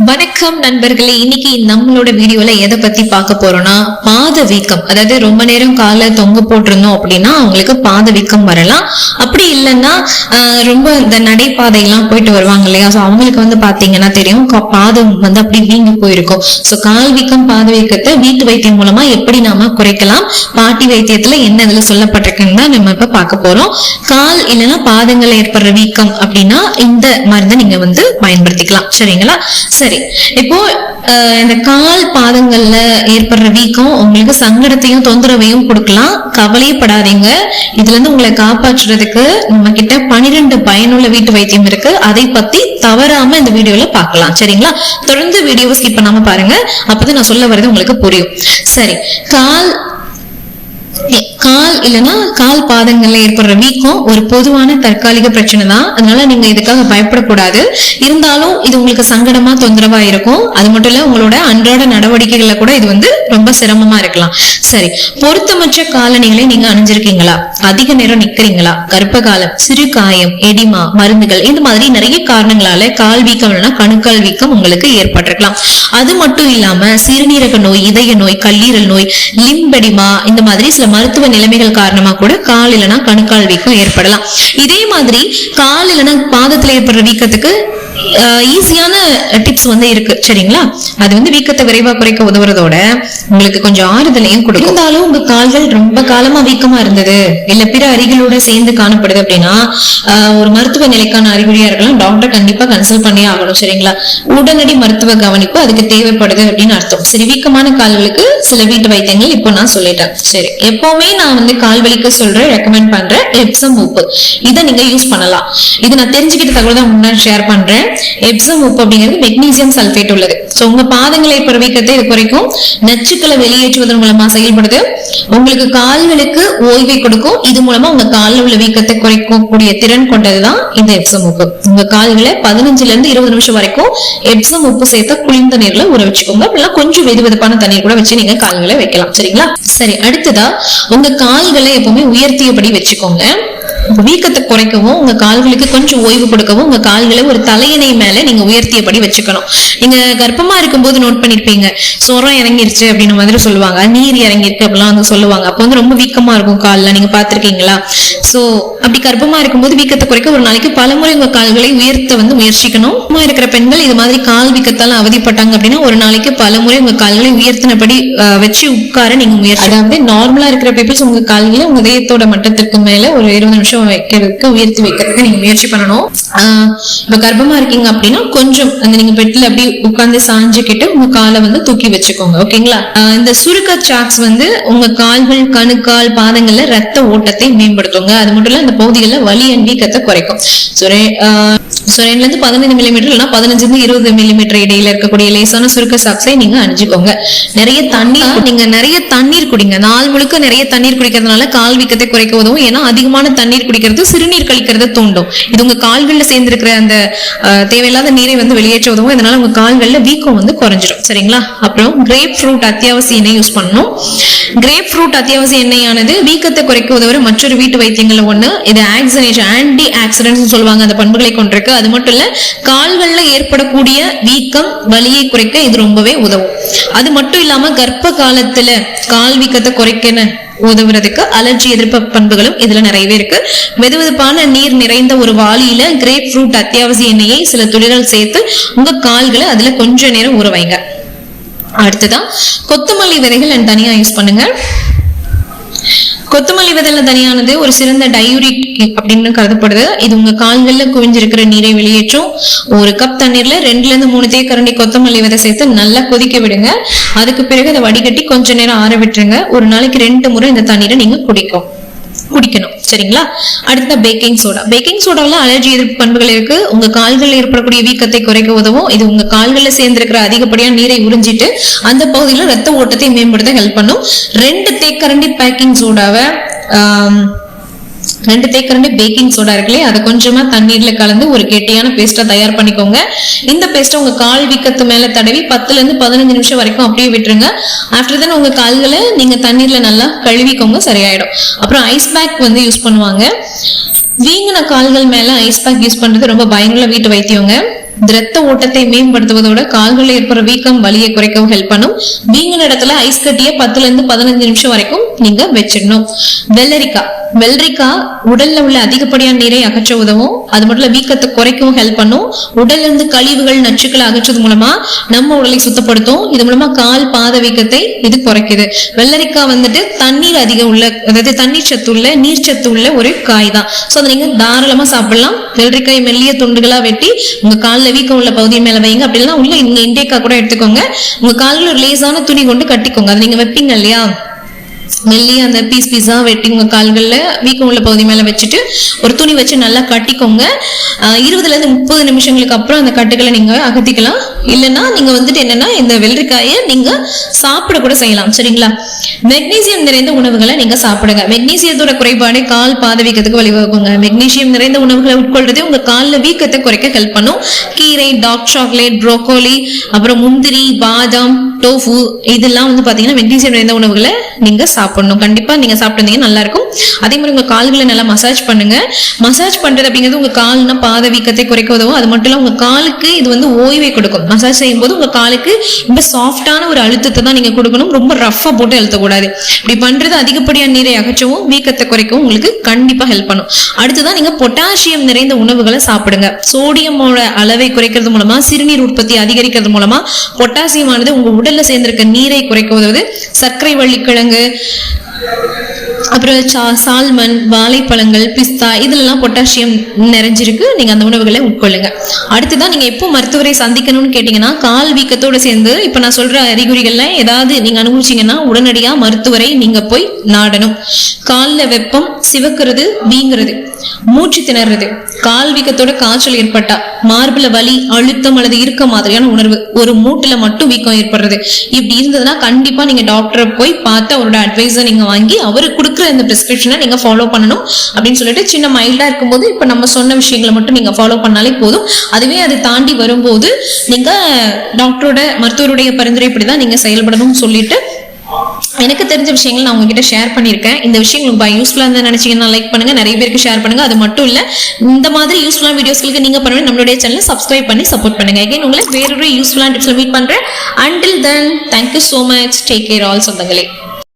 வணக்கம் நண்பர்களே, இன்னைக்கு நம்மளோட வீடியோல எதை பத்தி பார்க்க போறோம்னா பாத வீக்கம். அதாவது ரொம்ப நேரம் காலை தொங்க போட்டிருந்தோம் அப்படின்னா அவங்களுக்கு பாத வீக்கம் வரலாம். அப்படி இல்லைன்னா ரொம்ப இந்த நடைபாதை எல்லாம் போயிட்டு வருவாங்க இல்லையா, சோ அவங்களுக்கு வந்து பாத்தீங்கன்னா தெரியும் பாதம் வந்து அப்படி வீங்கி போயிருக்கும். சோ கால் வீக்கம் பாத வீக்கத்தை வீட்டு வைத்தியம் மூலமா எப்படி நாம குறைக்கலாம், பாட்டி வைத்தியத்துல என்ன இதுல சொல்லப்பட்டிருக்குன்னு தான் நம்ம இப்ப பார்க்க போறோம். கால் இல்லைன்னா பாதங்கள் ஏற்படுற வீக்கம் அப்படின்னா இந்த மருந்தை நீங்க வந்து பயன்படுத்திக்கலாம். சரிங்களா? சரி, இப்போ இந்த கால் பாதங்கள்ல ஏற்படுற வீக்கம் உங்களுக்கு சங்கடத்தையும் தொந்தரவையும் கொடுக்கலாம். கவலைப்படாதீங்க, இதுல இருந்து உங்களை காப்பாற்றுறதுக்கு நம்ம கிட்ட 12 பயனுள்ள வீட்டு வைத்தியம் இருக்கு. அதை பத்தி தவறாம இந்த வீடியோல பார்க்கலாம். சரிங்களா? தொடர்ந்து வீடியோவை ஸ்கிப் பண்ணாம பாருங்க, அப்பதான் நான் சொல்ல வர்றது உங்களுக்கு புரியும். சரி, கால் இல்லைன்னா கால் பாதங்கள்ல ஏற்படுற வீக்கம் ஒரு பொதுவான தற்காலிக பிரச்சனை தான். அதனால நீங்க இதுக்காக பயப்படக்கூடாது. இருந்தாலும் இது உங்களுக்கு சங்கடமா தொந்தரவா இருக்கும். அது மட்டும் இல்ல, உங்களோட அன்றாட நடவடிக்கைகள்ல கூட இது வந்து ரொம்ப சிரமமா இருக்கலாம். சரி, பொருத்தமற்ற காலணிகளை நீங்க அணிஞ்சிருக்கீங்களா? அதிக நேரம் நிக்கிறீங்களா? கர்ப்ப காலம், சிறு காயம், எடிமா, மருந்துகள், இந்த மாதிரி நிறைய காரணங்களால கால் வீக்கம் இல்லைன்னா கணுக்கால் வீக்கம் உங்களுக்கு ஏற்பட்டிருக்கலாம். அது மட்டும் இல்லாம சிறுநீரக நோய், இதய நோய், கல்லீரல் நோய், லிம்பெடிமா, இந்த மாதிரி சில மருத்துவ நிலைமைகள் காரணமா கூட கால் இல்லைன்னா கணுக்கால் வீக்கம் ஏற்படலாம். இதே மாதிரி கால் இல்லைன்னா பாதத்துல ஏற்படுற வீக்கத்துக்கு ஈஸியான டிப்ஸ் வந்து இருக்கு. சரிங்களா? அது வந்து வீக்கத்தை விரைவா குறைக்க உதவுறதோட உங்களுக்கு கொஞ்சம் ஆறுதலையும் கொடுக்கும். இருந்தாலும் உங்க கால்கள் ரொம்ப காலமா வீக்கமா இருந்தது, இல்ல பிற அறிகுறிகளோட சேர்ந்து காணப்படுது அப்படின்னா ஒரு மருத்துவ நிலைக்கான அறிகுறியா இருக்கலாம். டாக்டர் கண்டிப்பா கன்சல்ட் பண்ணி ஆகணும். சரிங்களா? உடனடி மருத்துவ கவனிப்பு அதுக்கு தேவைப்படுது அப்படின்னு அர்த்தம். சரி, வீக்கமான கால்களுக்கு சில வீட்டு வைத்தியங்கள் இப்போ நான் சொல்லிட்டேன். சரி, எப்பவுமே நான் வந்து கால் வலிக்கு சொல்றேன், ரெக்கமெண்ட் பண்றேன் எப்சம் உப்பு. இதை நீங்க யூஸ் பண்ணலாம். இது நான் தெரிஞ்சுக்கிட்ட தகவல் தான் முன்னாடி ஷேர் பண்றேன். எப்சம் உப்பு அப்படிங்கிறது மெக்னீசியம் சல்பேட் உள்ளது. சோ உங்க பாதங்களை ஏற்படுற வீக்கத்தை இது குறைக்கும், நச்சுக்களை வெளியேற்றுவதன் மூலமா செயல்படுது, உங்களுக்கு கால்களுக்கு ஓய்வை கொடுக்கும். இது மூலமா உங்க காலில் உள்ள வீக்கத்தை குறைக்கக்கூடிய திறன் கொண்டதுதான் இந்த எப்சம் உப்பு. உங்க கால்களை 15 இருந்து 20 நிமிஷம் வரைக்கும் எப்சம் உப்பு சேர்த்த குளிர்ந்த நீர்ல ஊற வச்சுக்கோங்க. அப்படிலாம் கொஞ்சம் வெதுவெதுப்பான தண்ணீர் கூட வச்சு நீங்க கால்களை வைக்கலாம். சரிங்களா? சரி, அடுத்ததா உங்க கால்களை எப்பவுமே உயர்த்தியபடி வச்சுக்கோங்க. வீக்கத்தை குறைக்கவும் உங்க கால்களுக்கு கொஞ்சம் ஓய்வு கொடுக்கவும் உங்க கால்களை ஒரு தலையணை மேல நீங்க உயர்த்தியபடி வச்சுக்கணும். நீங்க கர்ப்பமா இருக்கும் போது நோட் பண்ணிருப்பீங்க, சொரம் இறங்கிருச்சு அப்படின்னு மாதிரி சொல்லுவாங்க, நீர் இறங்கிருக்கு அப்படிலாம் வந்து சொல்லுவாங்க. அப்போ வந்து ரொம்ப வீக்கமா இருக்கும் கால்ல. நீங்க பாத்திருக்கீங்களா? சோ அப்படி கர்ப்பமா இருக்கும்போது வீக்கத்தை குறைக்க ஒரு நாளைக்கு பலமுறை உங்க கால்களை உயர்த்த வந்து முயற்சிக்கணும். இருக்கிற பெண்கள் இது மாதிரி கால் வீக்கத்தால அவதிப்பட்டாங்க அப்படின்னா ஒரு நாளைக்கு பலமுறை உங்க கால்களை உயர்த்தினபடி வச்சு உட்கார நீங்க முயற்சி. அதாவது நார்மலா இருக்கிற பீப்புள்ஸ் உங்க கால்களை உங்க இதயத்தோட மட்டத்திற்கு மேல ஒரு 20 நிமிஷம் வைக்கிறதுக்கு உயர்த்தி வைக்கிறதுக்கு நீங்க முயற்சி பண்ணணும். இப்ப கர்ப்பமா இருக்கீங்க அப்படின்னா கொஞ்சம் அந்த நீங்க பெட்ல அப்படி உட்கார்ந்து சாஞ்சுக்கிட்டு உங்க காலை வந்து தூக்கி வச்சுக்கோங்க. ஓகேங்களா? இந்த சுருக்க சாக்ஸ் வந்து உங்க கால்கள், கணுக்கால், பாதங்கள்ல ரத்த ஓட்டத்தை மேம்படுத்துங்க. அது மட்டும் இல்ல, இந்த பகுதிகளில் வலி அண்ட் வீக்கத்தை குறைக்கும். 2 இருந்து 15 மில்லிமீட்டர் இல்லைன்னா 15 இருந்து 20 மில்லிமீட்டர் இடையில இருக்கக்கூடிய லேசான சுருக்க சாக்ஸை நீங்க அணிஞ்சுக்கோங்க. நிறைய தண்ணீர் குடிங்க. நாள் முழுக்க நிறைய தண்ணீர் குடிக்கிறதுனால கால் வீக்கத்தை குறைக்க உதவும். ஏன்னா அதிகமான தண்ணீர் குடிக்கிறது சிறுநீர் கழிக்கிறத தூண்டும். இது உங்க கால்கள்ல சேர்ந்திருக்கிற அந்த தேவையில்லாத நீரை வந்து வெளியேற்ற உதவும். இதனால உங்க கால்கள்ல வீக்கம் வந்து குறைஞ்சிடும். சரிங்களா? அப்புறம் கிரேப் ஃப்ரூட் அத்தியாவசிய எண்ணெய் யூஸ் பண்ணணும். கிரேப் ஃப்ரூட் அத்தியாவசிய எண்ணெயானது வீக்கத்தை குறைக்க உதவுற மற்றொரு வீட்டு வைத்தியங்கள்ல ஒண்ணு. இது ஆன்டி ஆக்சிடென்ட்ஸ் சொல்லுவாங்க, அந்த பண்புகளை கொண்டிருக்கு. அது மட்டும் இல்ல, கால்கள்ல ஏற்படக்கூடிய வீக்கம், வலியை குறைக்க இது ரொம்பவே உதவும். அது மட்டும் இல்லாம கர்ப்ப காலத்துல கால் வீக்கத்தை குறைக்க உதவுறதுக்கு அலர்ஜி எதிர்ப்பு பண்புகளும் இதுல நிறையவே இருக்கு. வெதுவெதுப்பான நீர் நிறைந்த ஒரு வாளியில கிரேப் ஃப்ரூட் அத்தியாவசிய எண்ணெயை சில துளிகள் சேர்த்து உங்க கால்களை அதுல கொஞ்ச நேரம் ஊற வைங்க. அடுத்ததான் கொத்தமல்லி விதைகள் தனியா யூஸ் பண்ணுங்க. கொத்தமல்லி விதைல தனியானது ஒரு சிறந்த டயூரிக் அப்படின்னு கருதப்படுது. இது உங்க கால்கள்ல குவிஞ்சிருக்கிற நீரை வெளியேற்றும். 1 கப் தண்ணீர்ல 2 இருந்து 3 தேக்கரண்டி கொத்தமல்லி விதை சேர்த்து நல்லா கொதிக்க விடுங்க. அதுக்கு பிறகு அதை வடிகட்டி கொஞ்ச நேரம் ஆற விட்டுருங்க. ஒரு நாளைக்கு 2 முறை இந்த தண்ணீரை நீங்க குடிக்கணும். சரிங்களா? அடுத்த பேக்கிங் சோடா. பேக்கிங் சோடாவில் அலர்ஜி எதிர்ப்பு பண்புகள் இருக்கு. உங்க கால்களில் ஏற்படக்கூடிய வீக்கத்தை குறைக்க உதவும். இது உங்க கால்களில் சேர்ந்திருக்கிற அதிகப்படியான நீரை உறிஞ்சிட்டு அந்த பகுதியில் ரத்த ஓட்டத்தை மேம்படுத்த ஹெல்ப் பண்ணும். 2 தேக்கரண்டி பேக்கிங் சோடாவை 2 தேக்கரண்டி பேக்கிங் சோடா இருக்குல்ல, அதை கொஞ்சமா தண்ணீர்ல கலந்து ஒரு கெட்டியான பேஸ்டா தயார் பண்ணிக்கோங்க. இந்த பேஸ்ட்டை உங்க கால் வீக்கத்து மேல தடவி 10 இருந்து 15 நிமிஷம் வரைக்கும் அப்படியே விட்டுருங்க. ஆஃப்டர் தென் உங்க கால்களை நீங்க தண்ணீர்ல நல்லா கழுவிக்கோங்க, சரியாயிடும். அப்புறம் ஐஸ் பேக் வந்து யூஸ் பண்ணுவாங்க. வீங்கின கால்கள் மேல ஐஸ் பேக் யூஸ் பண்றது ரொம்ப பயனுள்ள வீட்டு வைத்தியங்க. இரத்த ஓட்டத்தை மேம்படுத்துவதோட கால்களில் ஏற்படுற வீக்கம் வலியை குறைக்கவும் ஹெல்ப் பண்ணும். வீங்கின இடத்துல ஐஸ் கட்டிய 10 to 15 நிமிஷம் வரைக்கும் நீங்க வச்சிடணும். வெள்ளரிக்காய் உடல்ல உள்ள அதிகப்படியான நீரை அகற்ற உதவும். அது மட்டும் இல்ல வீக்கத்தை குறைக்கவும் ஹெல்ப் பண்ணும். உடல்ல இருந்து கழிவுகள் நச்சுக்களை அகற்றது மூலமா நம்ம உடலை சுத்தப்படுத்தும். இது மூலமா கால் பாத வீக்கத்தை இது குறைக்குது. வெள்ளரிக்காய் வந்துட்டு தண்ணீர் அதிகம் உள்ள, அதாவது தண்ணீர் சத்து உள்ள, நீர் சத்து உள்ள ஒரு காய் தான். சோ அதை நீங்க தாராளமா சாப்பிடலாம். வெள்ளரிக்காய் மெல்லிய துண்டுகளா வெட்டி உங்க கால்ல வீக்கம் உள்ள பகுதி மேல வைங்க. அப்படி இல்லைன்னா உள்ள இங்க இண்டேக்கா கூட எடுத்துக்கோங்க. உங்க கால்ல ஒரு லேசான துணி கொண்டு கட்டிக்கோங்க. அதை நீங்க வைப்பீங்க இல்லையா, மெல்லிய அந்த பீஸா வெட்டி உங்க கால்கள்ல வீக்கம் உள்ள பகுதி மேல வச்சுட்டு ஒரு துணி வச்சு நல்லா கட்டிக்கோங்க. 20 to 30 நிமிஷங்களுக்கு அப்புறம் அந்த கட்டுகளை நீங்க அகத்திக்கலாம். இல்லைன்னா நீங்க வந்துட்டு என்னன்னா இந்த வெள்ளரிக்காயை நீங்க சாப்பிட கூட செய்யலாம். சரிங்களா? மெக்னீசியம் நிறைந்த உணவுகளை நீங்க சாப்பிடுங்க. மெக்னீசியத்தோட குறைபாடு கால் பாத வீக்கத்துக்கு வழிவகுக்குங்க. மெக்னீசியம் நிறைந்த உணவுகளை உட்கொள்றது உங்க கால்ல வீக்கத்தை குறைக்க ஹெல்ப் பண்ணும். கீரை, டார்க் சாக்லேட், ப்ரோக்கோலி, அப்புறம் முந்திரி, பாதாம், டோஃபு, இதெல்லாம் வந்து பாத்தீங்கன்னா மெக்னீசியம் நிறைந்த உணவுகளை நீங்க சாப்பிடணும். கண்டிப்பா நீங்க சாப்பிட்டீங்க நல்லா இருக்கும். அதே மாதிரி உங்க கால்களை நல்லா மசாஜ் பண்ணுங்க. மசாஜ் பண்றது அப்படிங்கிறது உங்க கால்னா பாத வீக்கத்தை குறைக்க உதவும். அது மட்டும் இல்ல உங்க காலுக்கு இது வந்து ஓய்வை கொடுக்கும். மசாஜ் செய்யும் போது உங்க காலுக்கு ரொம்ப சாஃப்டான ஒரு அழுத்தத்தை தான் நீங்க கொடுக்கணும். ரொம்ப ரஃபா போட்டு அழுத்தக்கூடாது. இப்படி பண்றது அதிகப்படியான நீரை அகற்றவும் வீக்கத்தை குறைக்கவும் உங்களுக்கு கண்டிப்பா ஹெல்ப் பண்ணும். அடுத்ததான் நீங்க பொட்டாசியம் நிறைந்த உணவுகளை சாப்பிடுங்க. சோடியமோட அளவை குறைக்கிறது மூலமா சிறுநீர் உற்பத்தி அதிகரிக்கிறது மூலமா பொட்டாசியம் ஆனது உங்க உடல்ல சேர்ந்திருக்க நீரை குறைக்க உதவுது. சர்க்கரை வள்ளிக்கிழங்கு, அப்புறம் சால்மன், வாழைப்பழங்கள், பிஸ்தா, இதுலலாம் பொட்டாசியம் நிறைஞ்சிருக்கு. நீங்க அந்த உணவுகளை உட்கொள்ளுங்க. அடுத்துதான் நீங்க எப்போ மருத்துவரை சந்திக்கணும்னு கேட்டீங்கன்னா, கால் வீக்கத்தோட சேர்ந்து இப்ப நான் சொல்ற அறிகுறிகள்ல ஏதாவது நீங்க அனுபவிச்சீங்கன்னா உடனடியா மருத்துவரை நீங்க போய் நாடணும். கால்ல வெப்பம், சிவக்கிறது, வீங்குறது, மூச்சு திணறது, கால் வீக்கத்தோட காய்ச்சல் ஏற்பட்டா, மார்புல வலி, அழுத்தம் அல்லது இருக்க மாதிரியான உணர்வு, ஒரு மூட்டுல மட்டும் வீக்கம் ஏற்படுறது, இப்படி இருந்ததுன்னா கண்டிப்பா நீங்க டாக்டரை போய் பார்த்து அவரோட அட்வைஸை நீங்க வாங்கி அவரு கொடுக்குற இந்த பிரிஸ்கிரிப்ஷனை நீங்க ஃபாலோ பண்ணணும். அப்படின்னு சொல்லிட்டு சின்ன மைல்டா இருக்கும்போது இப்ப நம்ம சொன்ன விஷயங்களை மட்டும் நீங்க ஃபாலோ பண்ணாலே போதும். அதுவே அதை தாண்டி வரும்போது நீங்க மருத்துவருடைய பரிந்துரை இப்படிதான் நீங்க செயல்படணும்னு சொல்லிட்டு எனக்கு தெரிஞ்ச விஷயங்கள் நான் உங்ககிட்ட ஷேர் பண்ணியிருக்கேன். இந்த விஷயங்கள் உங்களுக்கு யூஸ்ஃபுல்லா இருந்தா நினைச்சீங்கன்னா லைக் பண்ணுங்க, நிறைய பேருக்கு ஷேர் பண்ணுங்க. அது மட்டும் இல்ல, இந்த மாதிரி யூஸ்ஃபுல்லான வீடியோஸ்களுக்கு நீங்க பண்ணுங்க நம்மளுடைய சேனலை சப்ஸ்கிரைப் பண்ணி சப்போர்ட் பண்ணுங்க. அகைன் உங்களை வேறொரு யூஸ்ஃபுல்லான டிப்ஸ்ல மீட் பண்றேன். Until then, thank you so much. Take care all சொந்தங்களே.